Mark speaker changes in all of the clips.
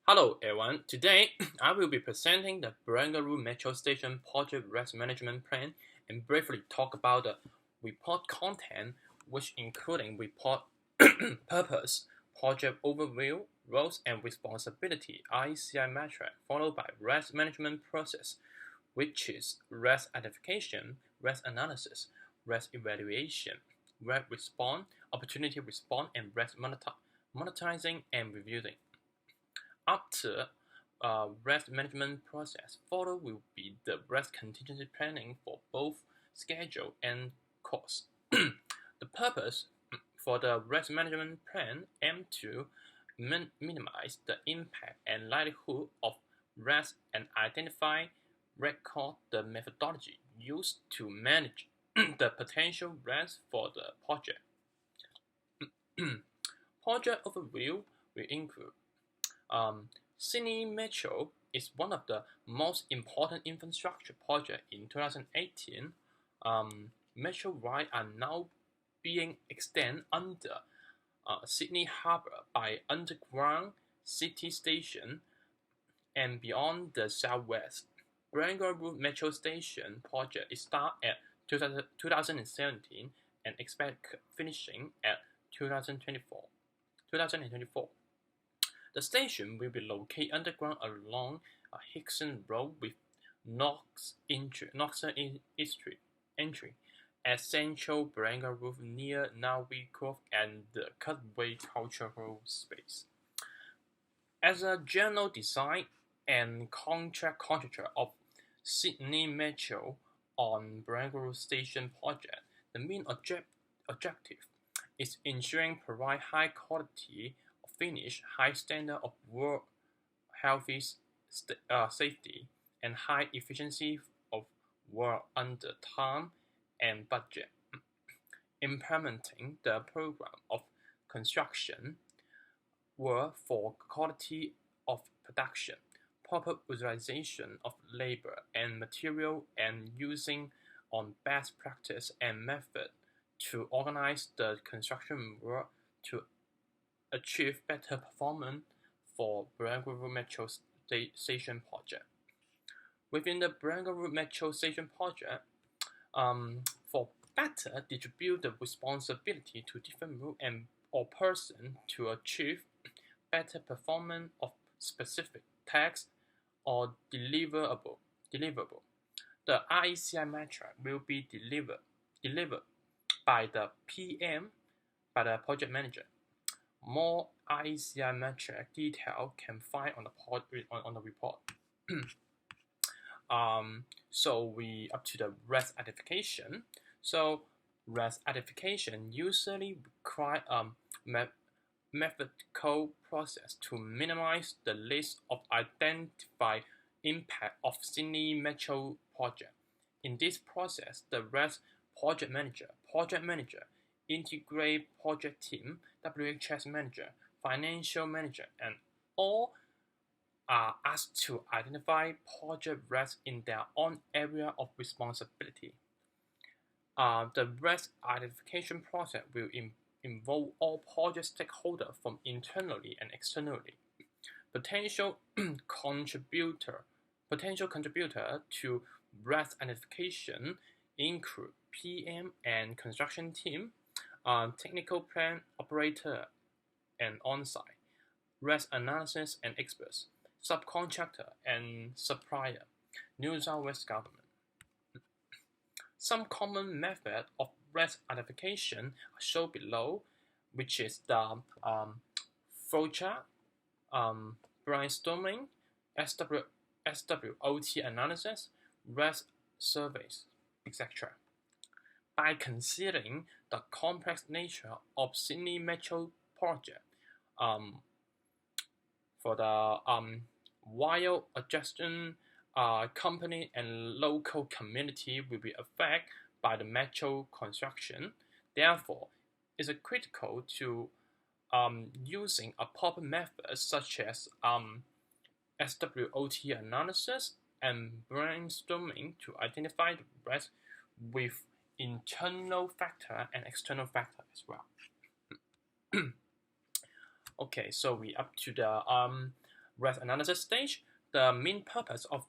Speaker 1: Hello everyone, today I will be presenting the Barangaroo Metro Station Project Risk Management Plan and briefly talk about the report content, which including report purpose, project overview, roles and responsibility, ICI metric, followed by risk management process, which is risk identification, risk analysis, risk evaluation, risk response, opportunity response, and risk monetizing and reviewing. After risk management process, follow will be the risk contingency planning for both schedule and cost. The purpose for the risk management plan aim to minimize the impact and likelihood of risk and identify, record the methodology used to manage the potential risk for the project. Project overview will include Sydney Metro is one of the most important infrastructure projects in 2018. Metro lines are now being extended under Sydney Harbour by underground city station and beyond the southwest. Barangaroo Metro Station project is start at 2017 and expect finishing at 2024. The station will be located underground along Hickson Road with Knoxon entry at Central Barangaroo near Navi Cove and the Cutway Cultural Space. As a general design and contractor of Sydney Metro on Barangaroo Station project, the main objective is ensuring provide high quality finish, high standard of work, healthy safety, and high efficiency of work under time and budget. Implementing the program of construction work for quality of production, proper utilization of labor and material, and using on best practice and method to organize the construction work to achieve better performance for Barangaroo Metro Station project. Within the Barangaroo Metro Station project, for better distribute the responsibility to different group and or person to achieve better performance of specific tasks or deliverable. The ICI metric will be delivered by the PM, by the project manager. More ICI metric detail can find on the report. So we up to the risk identification. So risk identification usually require a methodical process to minimize the risk of identify impact of Sydney Metro project. In this process, the risk project manager, integrate project team, WHS manager, financial manager, and all are asked to identify project risk in their own area of responsibility. The risk identification process will involve all project stakeholders from internally and externally. Potential contributor to risk identification include PM and construction team, technical plan operator and on-site, risk analysis and experts, subcontractor and supplier, New South Wales government. Some common methods of risk identification are shown below, which is the flowchart, brainstorming, SWOT analysis, risk surveys, etc. By considering the complex nature of Sydney Metro project, for the while adjusting company and local community will be affected by the metro construction. Therefore, it's critical to using a proper method such as SWOT analysis and brainstorming to identify the risk with internal factor and external factor as well. Okay, so we up to the risk analysis stage, the main purpose of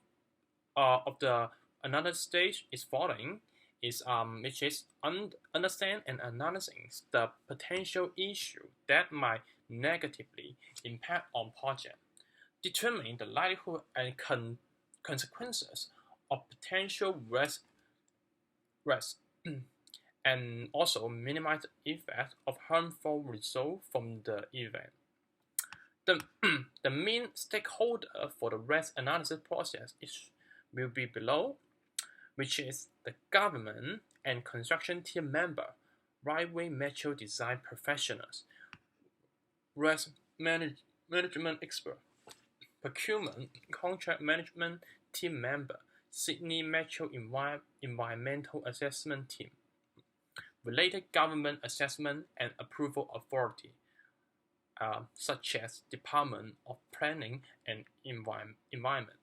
Speaker 1: the analysis stage is following is which is understand and analyzing the potential issue that might negatively impact on project, determining the likelihood and consequences of potential risk and also minimize the effect of harmful results from the event. The main stakeholder for the risk analysis process will be below, which is the government and construction team member, right-way metro design professionals, risk management expert, procurement contract management team member, Sydney Metro Environmental Assessment Team, related government assessment and approval authority, such as Department of Planning and Environment.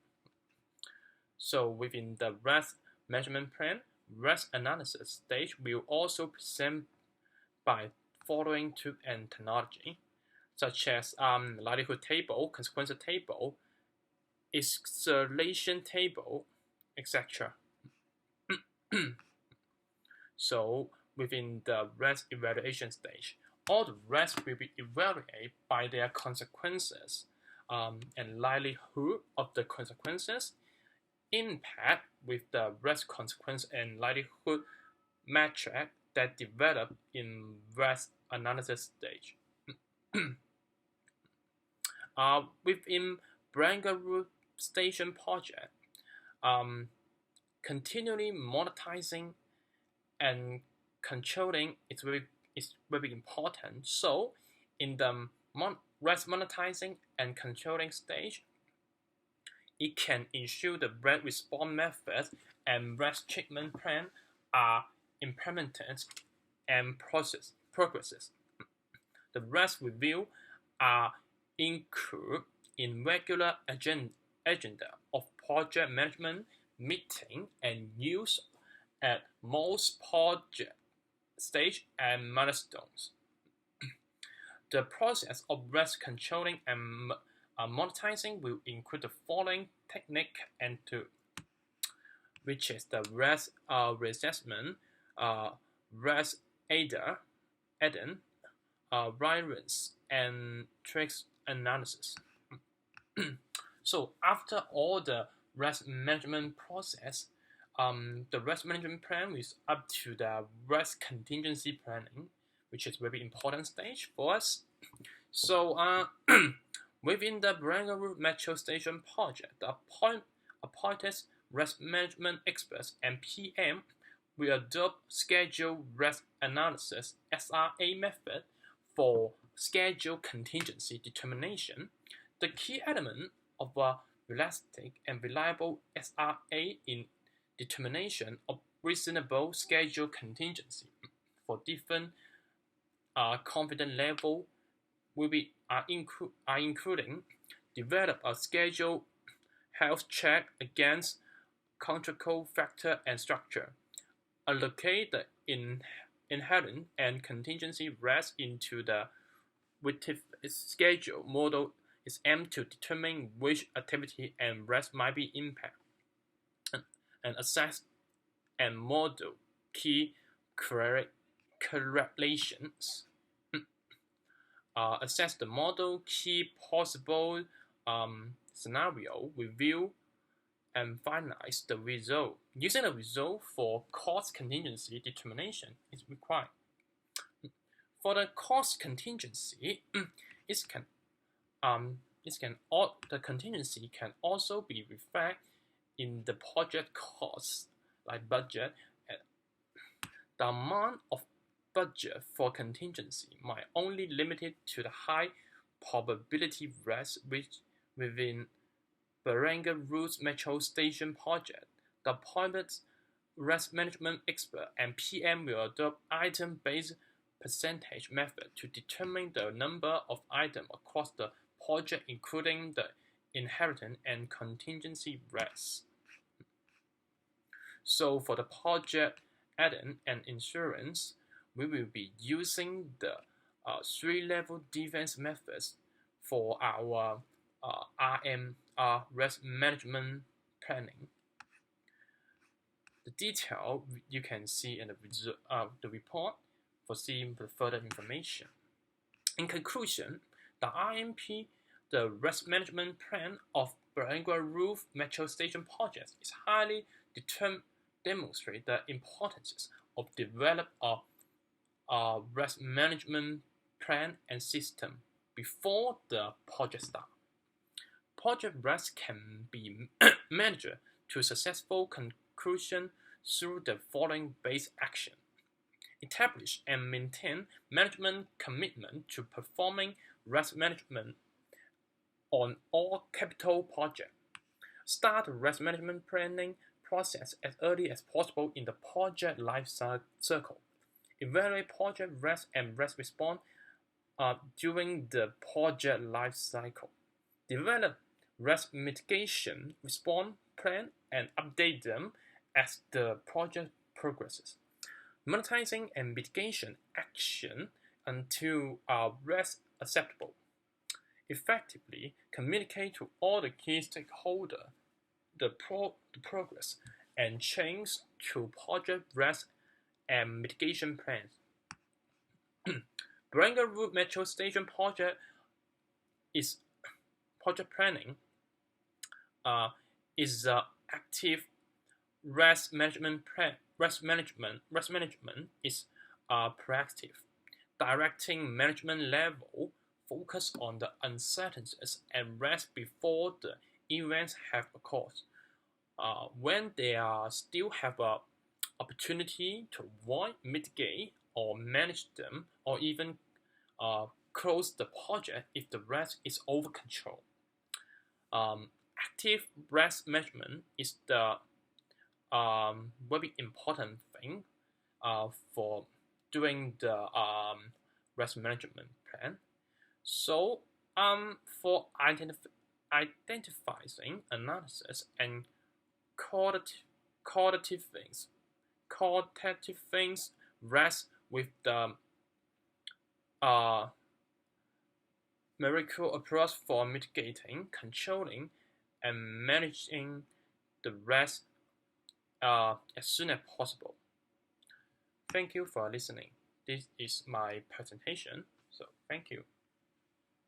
Speaker 1: So within the risk management plan, risk analysis stage will also present by following tools and technology, such as likelihood table, consequence table, escalation table, etc. So within the risk evaluation stage, all the risks will be evaluated by their consequences and likelihood of the consequences, impact with the risk consequence and likelihood metric that develop in risk analysis stage. Within Barangaroo Station project, continually monetizing and controlling is very important. So in the risk monetizing and controlling stage, it can ensure the risk response methods and risk treatment plan are implemented and progresses. The risk review are included in regular agenda of project management meeting and use at most project stage and milestones. The process of risk controlling and monetizing will include the following technique and tool, which is the risk reassessment, risk add-in, variance, and tricks analysis. So after all the risk management process, the risk management plan is up to the risk contingency planning, which is a very important stage for us. So within the Barangaroo Metro Station project, the appointed risk management experts and PM will adopt schedule risk analysis (SRA) method for schedule contingency determination. The key element of a realistic and reliable SRA in determination of reasonable schedule contingency for different confidence level will be including develop a schedule health check against contractual factor and structure, allocate the inherent and contingency risk into the schedule model is aimed to determine which activity and risk might be impacted, and assess and model key correlations. Assess the model key possible scenario, review and finalize the result. Using the result for cost contingency determination is required. For the cost contingency, the contingency can also be reflected in the project costs, like budget. The amount of budget for contingency might only limited to the high probability risk which within Barangaroo's Metro Station project. The appointed risk management expert and PM will adopt item-based percentage method to determine the number of items across the project, including the inheritance and contingency risks. So for the project add-in and insurance, we will be using the three-level defense methods for our risk management planning. The detail you can see in the report for seeing the further information. In conclusion, the RMP, the risk management plan of Barangua Roof Metro Station project, is highly demonstrate the importance of develop a risk management plan and system before the project start. Project risk can be managed to successful conclusion through the following base action. Establish and maintain management commitment to performing risk management on all capital projects. Start the risk management planning process as early as possible in the project life cycle. Evaluate project risk and risk response during the project life cycle. Develop risk mitigation response plan and update them as the project progresses. Monetizing and mitigation action until risk acceptable. Effectively communicate to all the key stakeholders the progress and change to project risk and mitigation plans. Barangua Roof Metro Station project planning is active risk management plan. Risk management is proactive, directing management level focus on the uncertainties and risk before the events have occurred. When they still have an opportunity to avoid, mitigate, or manage them, or even close the project if the risk is over control. Active risk management is the very important thing for doing the risk management plan. So for identifying analysis and qualitative things rest with the miracle approach for mitigating, controlling, and managing the risk as soon as possible. Thank you for listening. This is my presentation, so thank you.